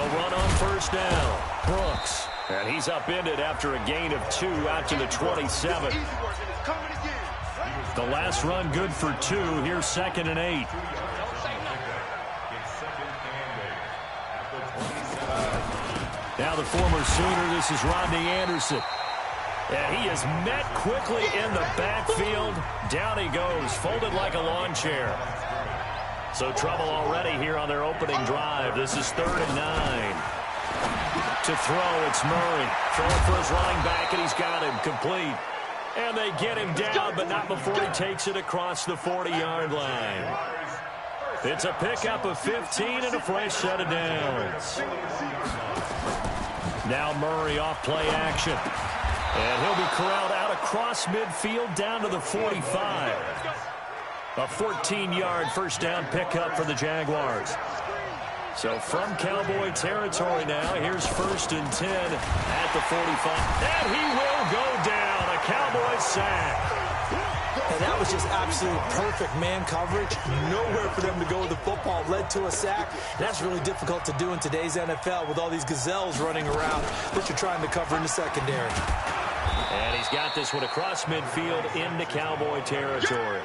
They'll run on first down. Brooks. And he's upended after a gain of 2 out to the 27. The last run good for 2. Here's 2nd and 8. Now the former Sooner, this is Rodney Anderson. And he is met quickly in the backfield. Down he goes, folded like a lawn chair. So trouble already here on their opening drive. This is 3rd and 9. To throw, it's Murray. Throwing for his running back, and he's got him complete. And they get him down, but not before he takes it across the 40-yard line. It's a pickup of 15 and a fresh set of downs. Now Murray off play action. And he'll be corralled out across midfield down to the 45. A 14-yard first down pickup for the Jaguars. So from Cowboy territory now, here's 1st and 10 at the 45. And he will go down. A Cowboy sack. And that was just absolute perfect man coverage. Nowhere for them to go with the football. Led to a sack. And that's really difficult to do in today's NFL with all these gazelles running around that you're trying to cover in the secondary. And he's got this one across midfield into Cowboy territory.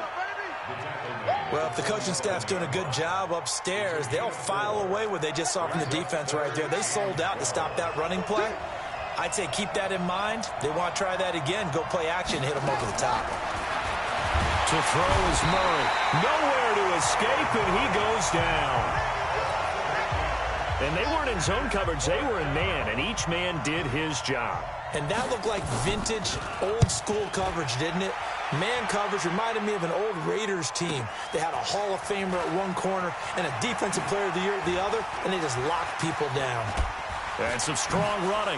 Well, if the coaching staff's doing a good job upstairs, they'll file away what they just saw from the defense right there. They sold out to stop that running play. I'd say keep that in mind. They want to try that again. Go play action, hit them over the top. To throw is Murray. Nowhere to escape, and he goes down. And they weren't in zone coverage. They were in man, and each man did his job. And that looked like vintage, old-school coverage, didn't it? Man coverage reminded me of an old Raiders team. They had a Hall of Famer at one corner and a Defensive Player of the Year at the other, and they just locked people down. And some strong running.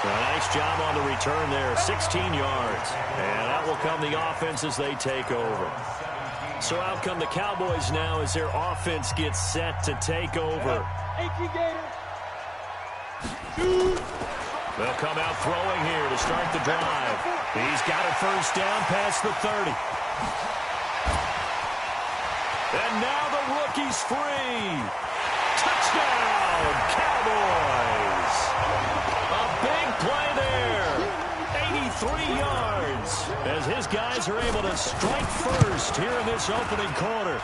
A nice job on the return there, 16 yards. And out will come the offense as they take over. So out come the Cowboys now as their offense gets set to take over. They'll come out throwing here to start the drive. He's got a first down past the 30. And now the rookie's free. Touchdown, Cowboys. A big play there. 83 yards as his guys are able to strike first here in this opening quarter.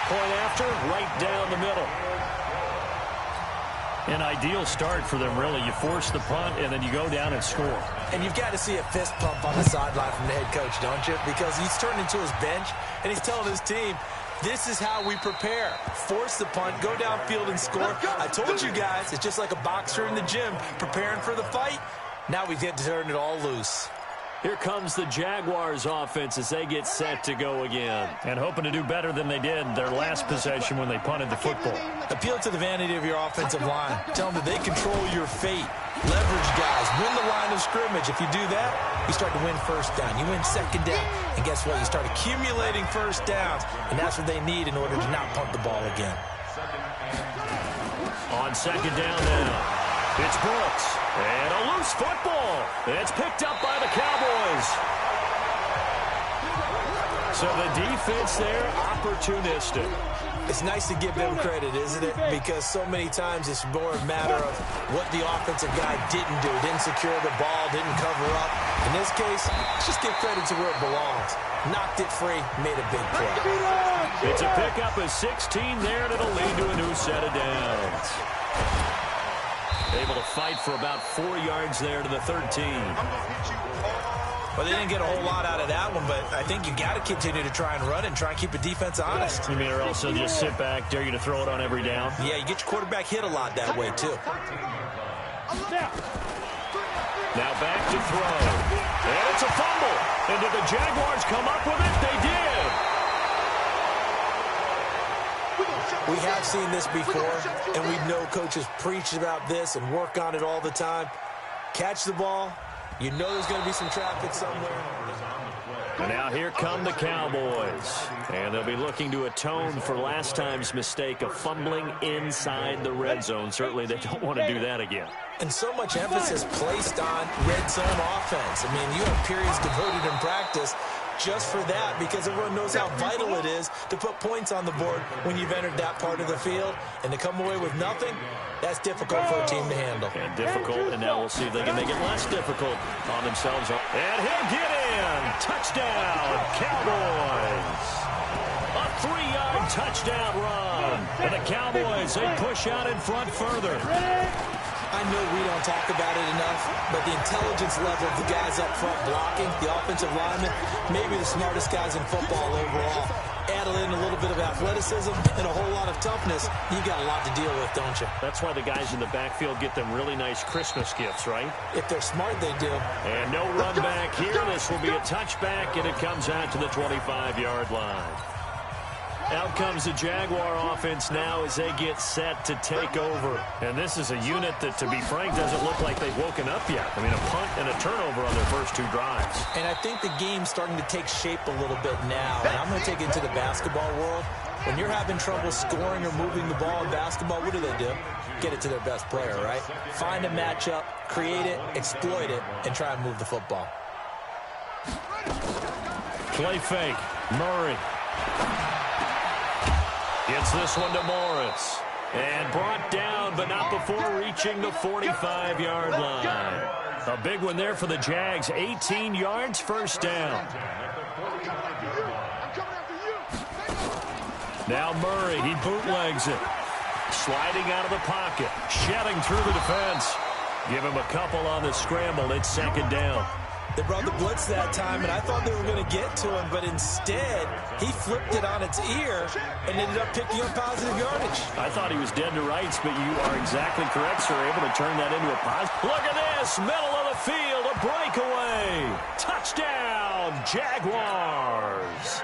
Point after, right down the middle. An ideal start for them, really. You force the punt, and then you go down and score. And you've got to see a fist pump on the sideline from the head coach, don't you? Because he's turned into his bench, and he's telling his team, this is how we prepare. Force the punt, go downfield and score. I told you guys, it's just like a boxer in the gym preparing for the fight. Now we get to turn it all loose. Here comes the Jaguars offense as they get set to go again. And hoping to do better than they did their last possession when they punted the football. Appeal to the vanity of your offensive line. Tell them that they control your fate. Leverage guys. Win the line of scrimmage. If you do that, you start to win first down. You win second down. And guess what? You start accumulating first downs. And that's what they need in order to not punt the ball again. On second down now. It's Brooks. And a loose football. It's picked up by the Cowboys. So the defense there, opportunistic. It's nice to give them credit, isn't it? Because so many times it's more a matter of what the offensive guy didn't do. Didn't secure the ball, didn't cover up. In this case, let's just give credit to where it belongs. Knocked it free, made a big play. It's a pickup of 16 there, and it'll lead to a new set of downs. Able to fight for about 4 yards there to the 13. Well, they didn't get a whole lot out of that one, but I think you got to continue to try and run it and try and keep the defense honest. You mean, or else they'll just sit back, dare you to throw it on every down? Yeah, you get your quarterback hit a lot that way, too. Now back to throw. And it's a fumble. And did the Jaguars come up with it? They did. We have seen this before, and we know coaches preach about this and work on it all the time. Catch the ball. You know there's going to be some traffic somewhere. And now here come the Cowboys. And they'll be looking to atone for last time's mistake of fumbling inside the red zone. Certainly they don't want to do that again. And so much emphasis placed on red zone offense. I mean, you have periods devoted in practice just for that, because everyone knows how vital it is to put points on the board when you've entered that part of the field. And to come away with nothing, that's difficult for a team to handle. And difficult, and now we'll see if they can make it less difficult on themselves. And he'll get in. Touchdown, Cowboys. A 3-yard touchdown run. And the Cowboys, they push out in front further. I know we don't talk about it enough, but the intelligence level of the guys up front blocking, the offensive linemen, maybe the smartest guys in football overall. Add in a little bit of athleticism and a whole lot of toughness, you got a lot to deal with, don't you? That's why the guys in the backfield get them really nice Christmas gifts, right? If they're smart, they do. And no run back here. This will be a touchback, and it comes out to the 25-yard line. Out comes the Jaguar offense now as they get set to take over. And this is a unit that, to be frank, doesn't look like they've woken up yet. I mean, a punt and a turnover on their first 2 drives. And I think the game's starting to take shape a little bit now. And I'm going to take it into the basketball world. When you're having trouble scoring or moving the ball in basketball, what do? Get it to their best player, right? Find a matchup, create it, exploit it, and try and move the football. Play fake. Murray. Gets this one to Morris. And brought down, but not before reaching the 45-yard line. A big one there for the Jags. 18 yards, first down. Now Murray, he bootlegs it. Sliding out of the pocket. Shedding through the defense. Give him a couple on the scramble. It's second down. They brought the blitz that time, and I thought they were going to get to him, but instead, he flipped it on its ear and ended up picking up positive yardage. I thought he was dead to rights, but you are exactly correct, sir. Able to turn that into a positive. Look at this, middle of the field, a breakaway. Touchdown, Jaguars.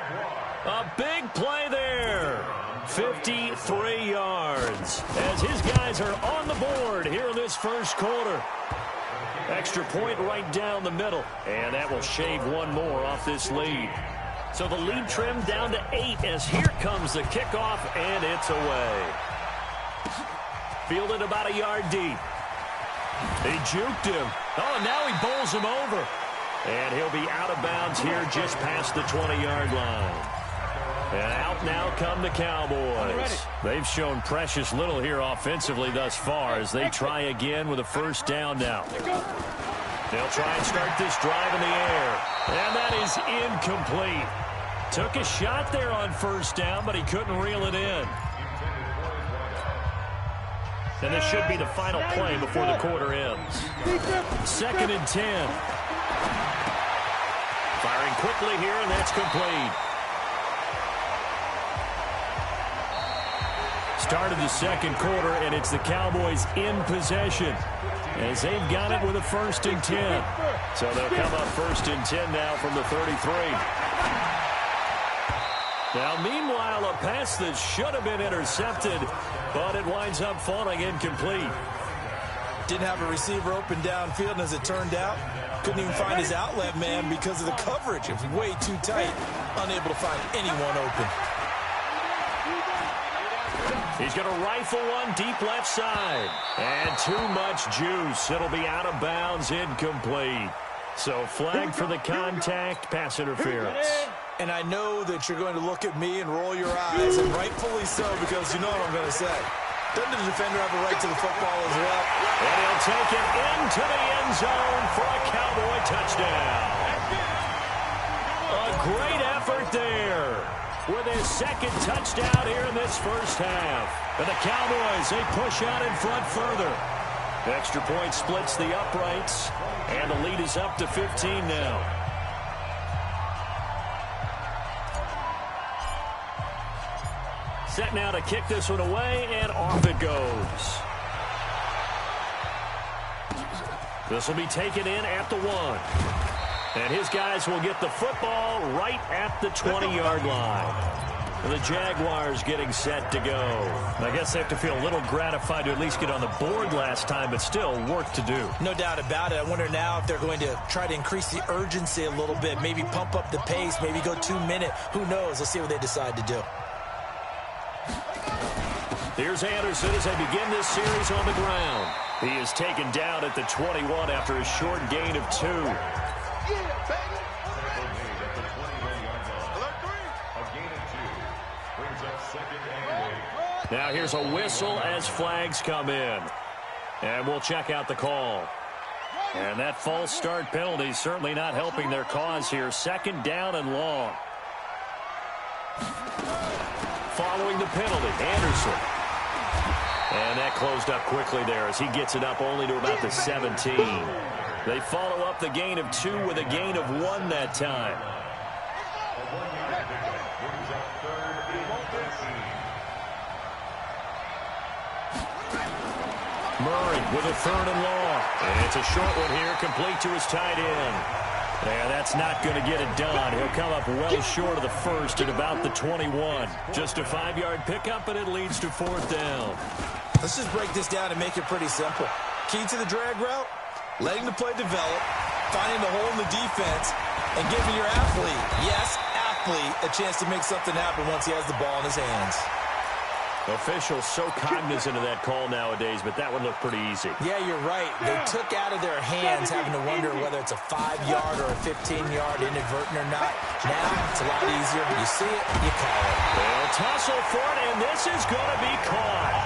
A big play there. 53 yards as his guys are on the board here in this first quarter. Extra point right down the middle, and that will shave one more off this lead. So the lead trimmed down to 8 as here comes the kickoff, and it's away. Fielded about a yard deep. He juked him. Oh, now he bowls him over. And he'll be out of bounds here just past the 20-yard line. And out now come the Cowboys. They've shown precious little here offensively thus far as they try again with a first down now. They'll try and start this drive in the air. And that is incomplete. Took a shot there on first down, but he couldn't reel it in. And this should be the final play before the quarter ends. 2nd and 10. Firing quickly here, and that's complete. Started the second quarter, and it's the Cowboys in possession as they've got it with a 1st and 10. So they'll come up 1st and 10 now from the 33. Now, meanwhile, a pass that should have been intercepted, but it winds up falling incomplete. Didn't have a receiver open downfield, and as it turned out, couldn't even find his outlet man because of the coverage. It was way too tight, unable to find anyone open. He's going to rifle one deep left side. And too much juice. It'll be out of bounds, incomplete. So flag for the contact, pass interference. And I know that you're going to look at me and roll your eyes, and rightfully so, because you know what I'm going to say. Doesn't the defender have a right to the football as well? And he'll take it into the end zone for a Cowboy touchdown. A great effort there with his 2nd touchdown here in this first half. And the Cowboys, they push out in front further. The extra point splits the uprights, and the lead is up to 15 now. Set now to kick this one away, and off it goes. This will be taken in at the 1. And his guys will get the football right at the 20-yard line. And the Jaguars getting set to go. I guess they have to feel a little gratified to at least get on the board last time, but still work to do. No doubt about it. I wonder now if they're going to try to increase the urgency a little bit, maybe pump up the pace, maybe go 2-minute. Who knows? Let's see what they decide to do. Here's Anderson as they begin this series on the ground. He is taken down at the 21 after a short gain of 2. Now here's a whistle as flags come in. And we'll check out the call. And that false start penalty certainly not helping their cause here. Second down and long. Following the penalty, Anderson. And that closed up quickly there as he gets it up only to about the 17. They follow up the gain of 2 with a gain of 1 that time. Murray with a third and long. And it's a short one here, complete to his tight end. Yeah, that's not going to get it done. He'll come up well short of the first at about the 21. Just a 5-yard pickup, and it leads to 4th down. Let's just break this down and make it pretty simple. Key to the drag route, letting the play develop, finding the hole in the defense, and giving your athlete, yes, athlete, a chance to make something happen once he has the ball in his hands. Officials so cognizant of that call nowadays, but that one looked pretty easy. Yeah, you're right. They took out of their hands having to wonder whether it's a 5-yard or a 15-yard inadvertent or not. Now, it's a lot easier. You see it, you call it. They'll tussle for it, and this is going to be caught.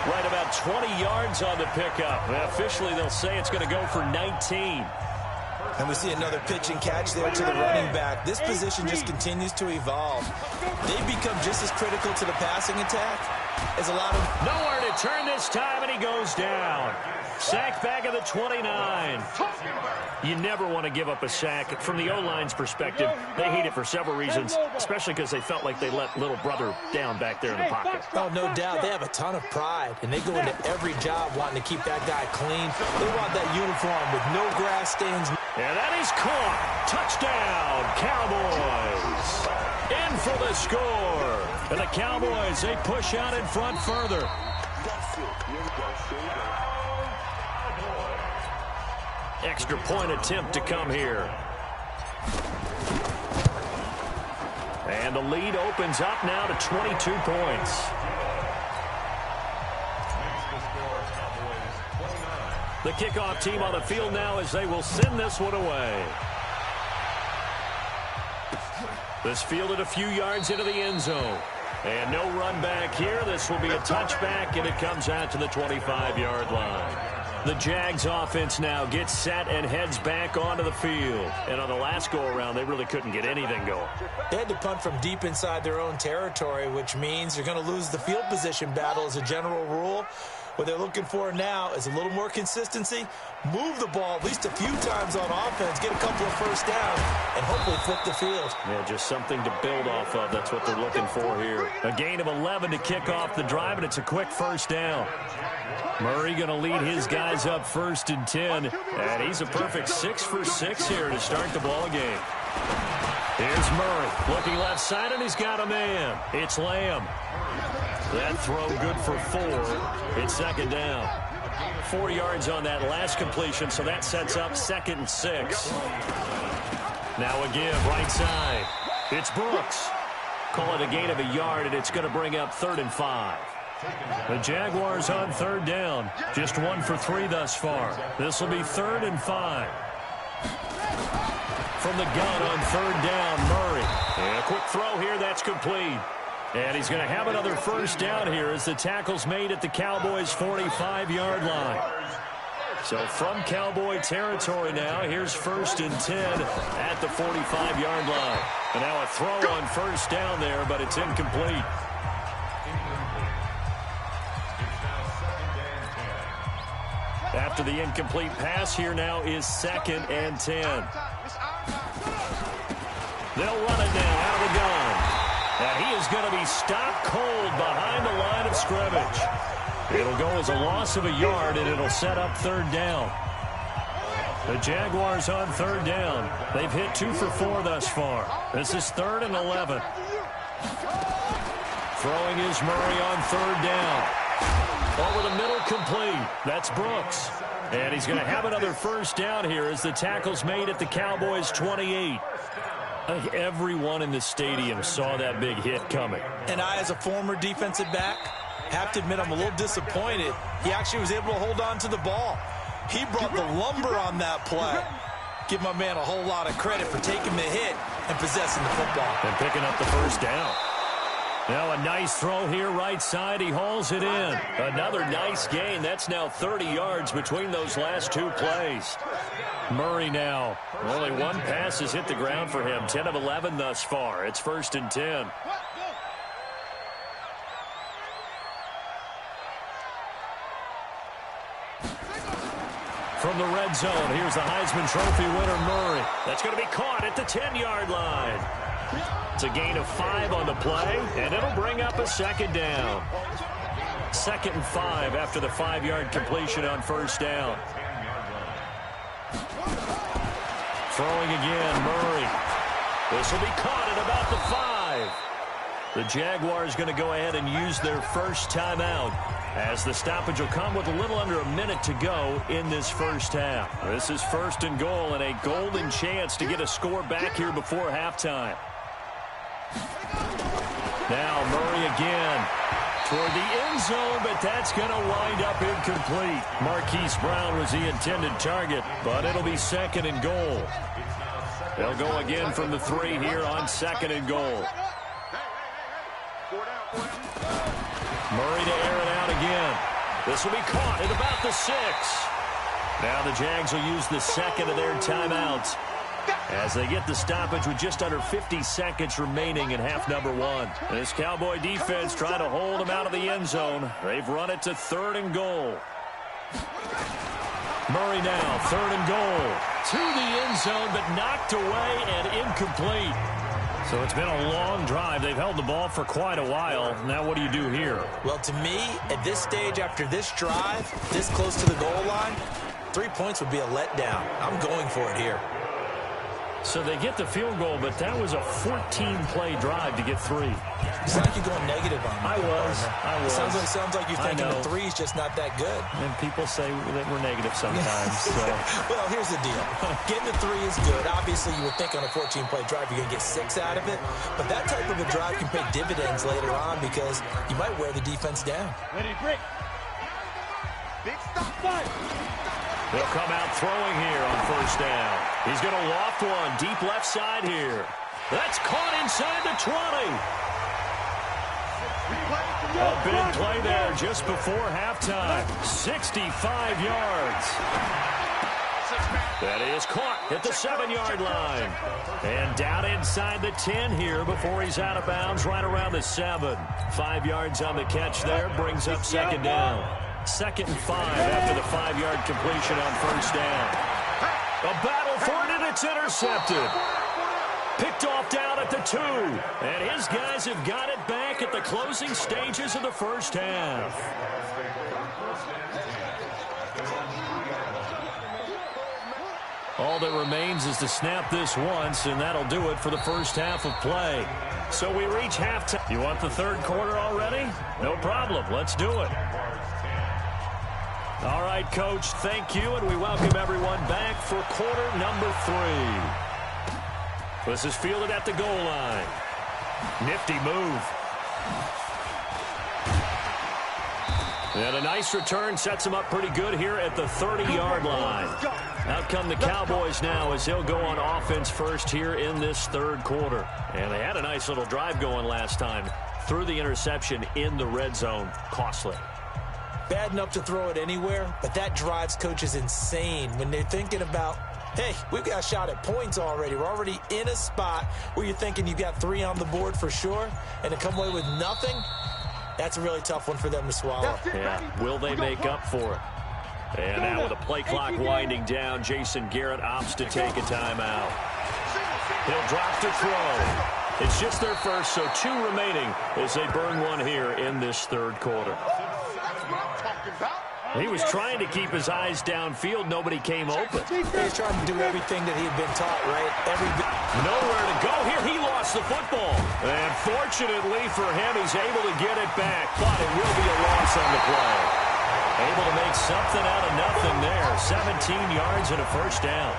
Right about 20 yards on the pickup. Officially, they'll say it's going to go for 19. And we see another pitch and catch there to the running back. This position just continues to evolve. They've become just as critical to the passing attack as a lot of... Nowhere to turn this time, and he goes down. Sacked back at the 29. You never want to give up a sack. From the O-line's perspective, they hate it for several reasons, especially because they felt like they let little brother down back there in the pocket. Oh, no doubt. They have a ton of pride, and they go into every job wanting to keep that guy clean. They want that uniform with no grass stains. And that is caught. Touchdown, Cowboys. In for the score. And the Cowboys, they push out in front further. Extra point attempt to come here. And the lead opens up now to 22 points. The kickoff team on the field now as they will send this one away. This fielded a few yards into the end zone. And no run back here. This will be a touchback, and it comes out to the 25-yard line. The Jags offense now gets set and heads back onto the field. And on the last go-around, they really couldn't get anything going. They had to punt from deep inside their own territory, which means you're going to lose the field position battle as a general rule. What they're looking for now is a little more consistency, move the ball at least a few times on offense, get a couple of first downs, and hopefully flip the field. Yeah, just something to build off of. That's what they're looking for here. A gain of 11 to kick off the drive, and it's a quick first down. Murray going to lead his guys up 1st and 10, and he's a perfect 6 for 6 here to start the ball game. Here's Murray looking left side, and he's got a man. It's Lamb. That throw good for 4. It's 2nd down. 4 yards on that last completion, so that sets up 2nd and 6. Now a give right side. It's Brooks. Call it a gain of a yard, and it's going to bring up 3rd and 5. The Jaguars on 3rd down. Just 1 for 3 thus far. This will be 3rd and 5. From the gun on 3rd down, Murray. And a quick throw here, that's complete. And he's going to have another first down here as the tackle's made at the Cowboys' 45-yard line. So from Cowboy territory now, here's 1st and 10 at the 45-yard line. And now a throw on first down there, but it's incomplete. After the incomplete pass, here now is 2nd and 10. They'll run it now out of the gun. And he is going to be stopped cold behind the line of scrimmage. It'll go as a loss of a yard, and it'll set up 3rd down. The Jaguars on 3rd down. They've hit 2 for 4 thus far. This is 3rd and 11. Throwing is Murray on 3rd down. Over the middle, complete. That's Brooks. And he's going to have another first down here as the tackle's made at the Cowboys' 28. I think everyone in the stadium saw that big hit coming. And I, as a former defensive back, have to admit I'm a little disappointed. He actually was able to hold on to the ball. He brought the lumber on that play. Give my man a whole lot of credit for taking the hit and possessing the football. And picking up the first down. Now a nice throw here right side. He hauls it in. Another nice gain. That's now 30 yards between those last two plays. Murray now. Only one pass has hit the ground for him. 10 of 11 thus far. It's 1st and 10. From the red zone, here's the Heisman Trophy winner, Murray. That's going to be caught at the 10-yard line. It's a gain of 5 on the play, and it'll bring up a 2nd down. 2nd and 5 after the 5-yard completion on 1st down. Throwing again, Murray. This will be caught at about the 5. The Jaguars going to go ahead and use their first timeout, as the stoppage will come with a little under a minute to go in this first half. This is 1st and goal and a golden chance to get a score back here before halftime. Now Murray again toward the end zone, but that's going to wind up incomplete. Marquise Brown was the intended target, but it'll be 2nd and goal. They'll go again from the 3 here on 2nd and goal. Murray to air it out again. This will be caught at about the 6. Now the Jags will use the 2nd of their timeouts as they get the stoppage with just under 50 seconds remaining in half number 1. This Cowboy defense trying to hold them out of the end zone. They've run it to 3rd and goal. Murray now, 3rd and goal. To the end zone, but knocked away and incomplete. So it's been a long drive. They've held the ball for quite a while. Now what do you do here? Well, to me, at this stage, after this drive, this close to the goal line, 3 points would be a letdown. I'm going for it here. So they get the field goal, but that was a 14-play drive to get 3. It's like you're going negative on me. I was. It sounds like you're thinking the 3 is just not that good. And people say that we're negative sometimes. So. Well, here's the deal. Getting the 3 is good. Obviously, you would think on a 14-play drive you're going to get 6 out of it. But that type of a drive can pay dividends later on because you might wear the defense down. Ready, break. Big stop, fight. They'll come out throwing here on 1st down. He's going to loft one deep left side here. That's caught inside the 20. A big play there just before halftime. 65 yards. That is caught at the 7-yard line. And down inside the 10 here before he's out of bounds right around the 7. 5 yards on the catch there brings up 2nd down. 2nd and 5 after the 5-yard completion on 1st down. A battle for it, and it's intercepted. Picked off down at the 2. And his guys have got it back at the closing stages of the first half. All that remains is to snap this once, and that'll do it for the first half of play. So we reach halftime. You want the 3rd quarter already? No problem. Let's do it. All right, Coach, thank you, and we welcome everyone back for quarter number 3. This is fielded at the goal line. Nifty move. And a nice return sets him up pretty good here at the 30-yard line. Out come the Cowboys now as they'll go on offense first here in this 3rd quarter. And they had a nice little drive going last time. Threw the interception in the red zone. Costly. Bad enough to throw it anywhere, but that drives coaches insane when they're thinking about, hey, we've got a shot at points already. We're already in a spot where you're thinking you've got 3 on the board for sure, and to come away with nothing, that's a really tough one for them to swallow. Yeah, will they make up for it? And now with the play clock winding down, Jason Garrett opts to take a timeout. He'll drop to throw. It's just their first, so 2 remaining as they burn one here in this 3rd quarter. He was trying to keep his eyes downfield. Nobody came open. He's trying to do everything that he had been taught, right? Nowhere to go here. He lost the football. And fortunately for him, he's able to get it back. But it will be a loss on the play. Able to make something out of nothing there. 17 yards and a first down.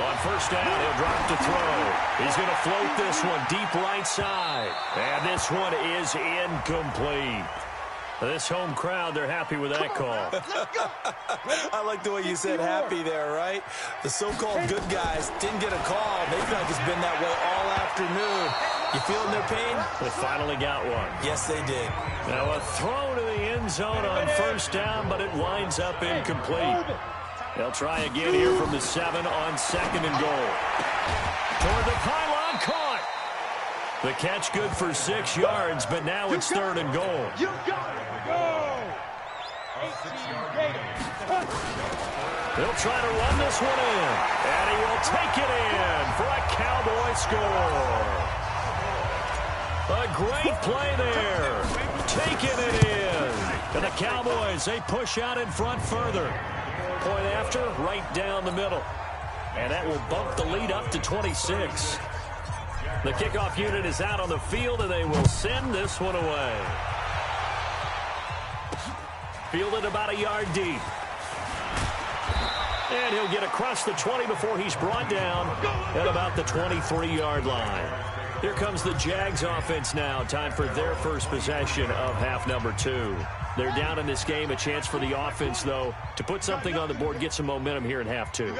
On first down, he'll drop to throw. He's going to float this one deep right side. And this one is incomplete. This home crowd, they're happy with that call. I like the way you said happy there, right? The so-called good guys didn't get a call. They feel like it's been that way all afternoon. You feeling their pain? They finally got one. Yes, they did. Now a throw to the end zone on first down, but it winds up incomplete. They'll try again here from the 7 on 2nd and goal. Toward the pylon, caught. The catch good for 6 yards, but now it's 3rd and goal. You got it. Go. 18 Gators. They'll try to run this one in, and he will take it in for a Cowboy score. A great play there. Taking it in. And the Cowboys, they push out in front further. Point after, right down the middle. And that will bump the lead up to 26. The kickoff unit is out on the field, and they will send this one away. Fielded about a yard deep. And he'll get across the 20 before he's brought down at about the 23-yard line. Here comes the Jags offense now. Time for their first possession of half number 2. They're down in this game. A chance for the offense, though, to put something on the board, get some momentum here in half 2.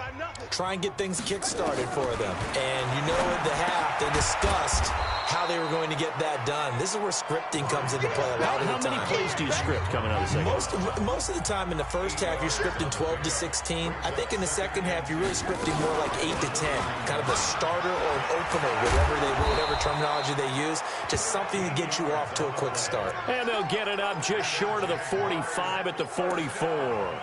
Try and get things kick-started for them. And you know at the half, they discussed how they were going to get that done. This is where scripting comes into play a lot of the time. How many plays do you script coming out of the second? Most of the time in the first half, you're scripting 12 to 16. I think in the second half, you're really scripting more like 8 to 10. Kind of a starter or an opener, whatever terminology they use. Just something to get you off to a quick start. And they'll get it up just short of the 45 at the 44.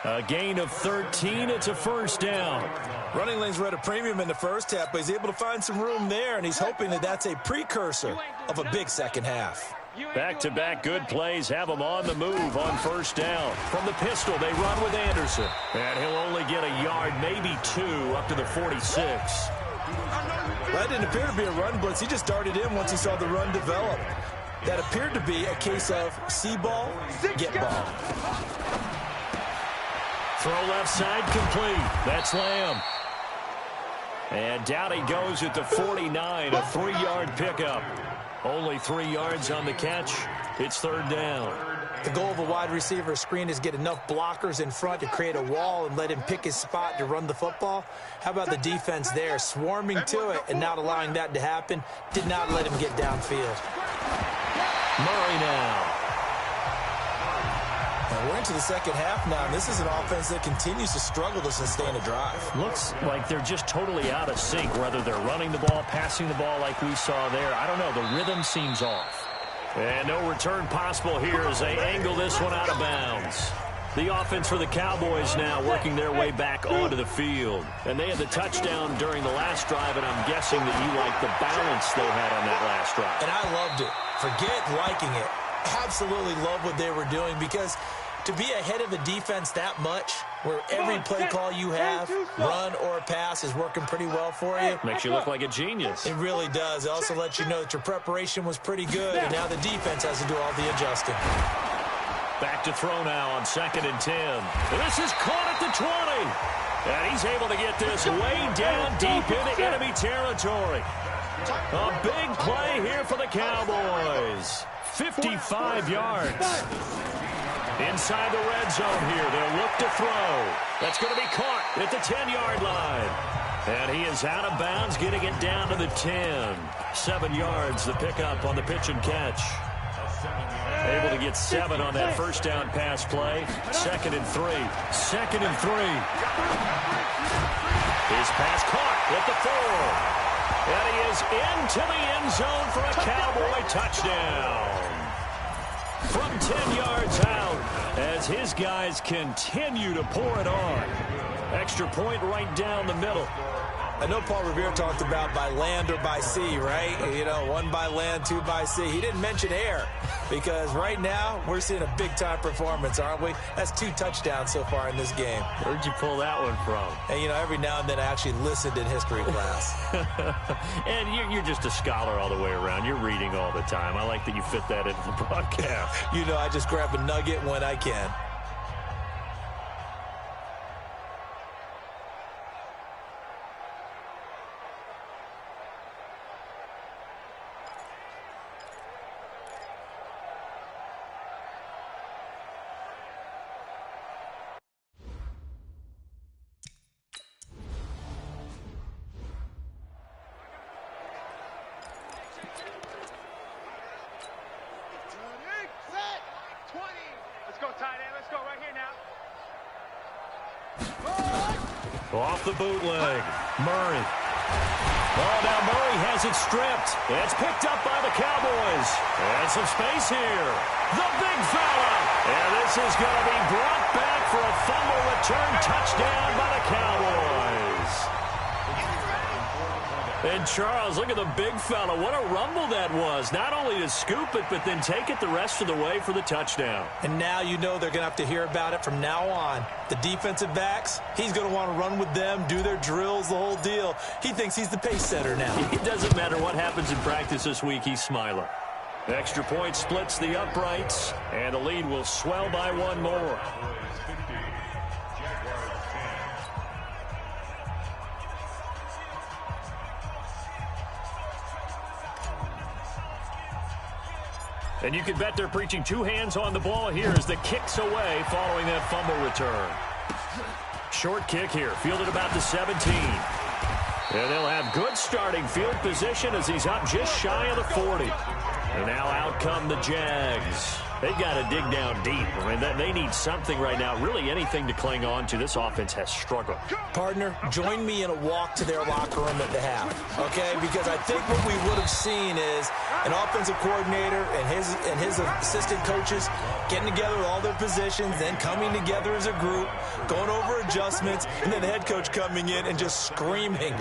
A gain of 13. It's a first down. Running lanes were at a premium in the first half, but he's able to find some room there, and he's hoping that that's a precursor of a big second half. Back-to-back good plays have them on the move on first down. From the pistol, they run with Anderson. And he'll only get a yard, maybe 2, up to the 46. That didn't appear to be a run blitz. He just darted in once he saw the run develop. That appeared to be a case of see ball, get ball. Throw left side complete. That's Lamb. And down he goes at the 49, a 3-yard pickup. Only 3 yards on the catch. It's 3rd down. The goal of a wide receiver screen is get enough blockers in front to create a wall and let him pick his spot to run the football. How about the defense there, swarming to it and not allowing that to happen? Did not let him get downfield. Murray now. And we're into the second half now, and this is an offense that continues to struggle to sustain a drive. Looks like they're just totally out of sync, whether they're running the ball, passing the ball like we saw there. I don't know. The rhythm seems off. And no return possible here as they angle this one out of bounds. The offense for the Cowboys now working their way back onto the field. And they had the touchdown during the last drive, and I'm guessing that you like the balance they had on that last drive. And I loved it. Forget liking it. Absolutely love what they were doing, because to be ahead of a defense that much, where every play call you have, run or pass, is working pretty well for you. Makes you look like a genius. It really does. It also lets you know that your preparation was pretty good, and now the defense has to do all the adjusting. Back to throw now on 2nd and 10. And this is caught at the 20. And he's able to get this way down deep into enemy territory. A big play here for the Cowboys. 55 yards. Inside the red zone here. They'll look to throw. That's going to be caught at the 10-yard line. And he is out of bounds, getting it down to the 10. 7 yards, the pickup on the pitch and catch. Able to get 7 on that first down pass play. 2nd and 3. 2nd and 3. His pass caught at the 4. And he is into the end zone for a Cowboy touchdown. From 10 yards out, as his guys continue to pour it on. Extra point right down the middle. I know Paul Revere talked about by land or by sea, right? You know, 1 by land, 2 by sea. He didn't mention air, because right now we're seeing a big-time performance, aren't we? That's 2 touchdowns so far in this game. Where'd you pull that one from? And, you know, every now and then I actually listened in history class. And you're just a scholar all the way around. You're reading all the time. I like that you fit that into the broadcast. You know, I just grab a nugget when I can. Let's go, tight end. Let's go right here now. Off the bootleg. Murray. Oh, now Murray has it stripped. It's picked up by the Cowboys. And some space here. The big fella. And this is going to be brought back for a fumble return touchdown by the Cowboys. And Charles, look at the big fella. What a rumble that was. Not only to scoop it, but then take it the rest of the way for the touchdown. And now you know they're going to have to hear about it from now on. The defensive backs, he's going to want to run with them, do their drills, the whole deal. He thinks he's the pace setter now. It doesn't matter what happens in practice this week, he's smiling. Extra point splits the uprights, and the lead will swell by one more. And you can bet they're preaching two hands on the ball here as the kick's away following that fumble return. Short kick here, fielded about the 17. And they'll have good starting field position as he's up just shy of the 40. And now out come the Jags. They got to dig down deep. I mean, they need something right now, really anything to cling on to. This offense has struggled. Partner, join me in a walk to their locker room at the half, okay? Because I think what we would have seen is an offensive coordinator and his assistant coaches getting together with all their positions, then coming together as a group, going over adjustments, and then the head coach coming in and just screaming,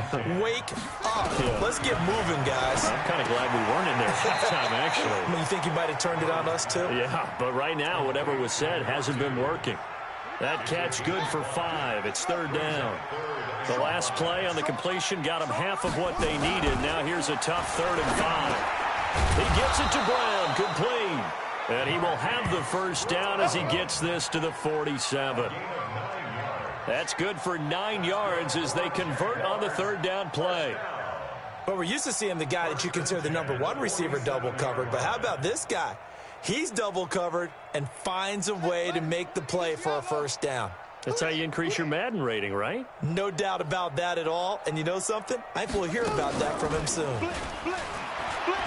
wake up. Yeah. Let's get moving, guys. I'm kind of glad we weren't in there halftime, actually. I mean, you think you might have turned it on us, too? Yeah, but right now, whatever was said hasn't been working. That catch good for 5. It's third down. The last play on the completion got them half of what they needed. Now here's a tough 3rd and 5. He gets it to Brown, complete. And he will have the first down as he gets this to the 47. That's good for 9 yards as they convert on the 3rd down play. But we're used to seeing the guy that you consider the #1 receiver double covered. But how about this guy? He's double covered and finds a way to make the play for a first down. That's how you increase your Madden rating, right? No doubt about that at all. And you know something? I think we'll hear about that from him soon.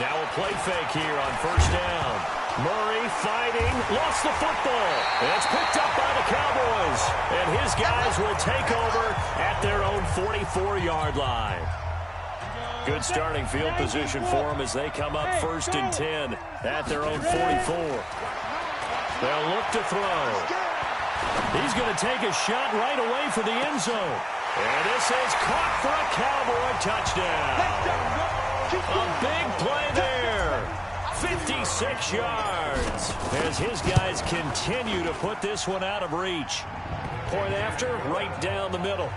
Now a play fake here on first down. Murray fighting, lost the football. And it's picked up by the Cowboys. And his guys will take over at their own 44-yard line. Good starting field position for them as they come up 1st and 10 at their own 44. They'll look to throw. He's going to take a shot right away for the end zone. And this is caught for a Cowboy touchdown. A big play there. 56 yards as his guys continue to put this one out of reach. Point after, right down the middle.